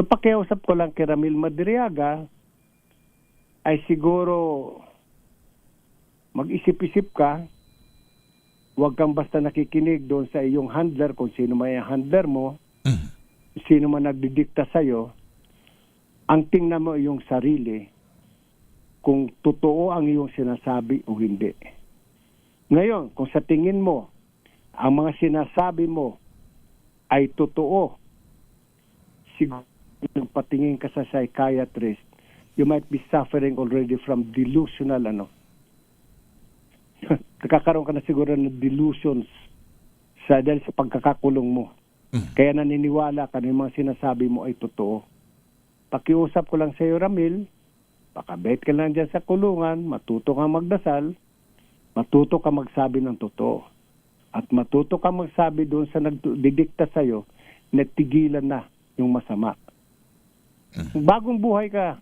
So pakiusap ko lang kay Ramil Madriaga ay siguro mag-isip-isip ka, huwag kang basta nakikinig doon sa iyong handler, kung sino man yung handler mo, sino man nagdidikta sa'yo, ang tingnan mo iyong sarili kung totoo ang iyong sinasabi o hindi. Ngayon, kung sa tingin mo, ang mga sinasabi mo ay totoo, siguro patingin ka sa psychiatrist, you might be suffering already from delusional nakakaroon ka na siguro ng delusions dahil sa pagkakakulong mo. Kaya naniniwala ka na yung mga sinasabi mo ay totoo. Pakiusap ko lang sa iyo, Ramil, pakabait ka lang dyan sa kulungan, matuto ka magdasal, matuto ka magsabi ng totoo. At matuto ka magsabi doon sa nagdidikta sa iyo na tigilan na yung masama. Bagong buhay ka.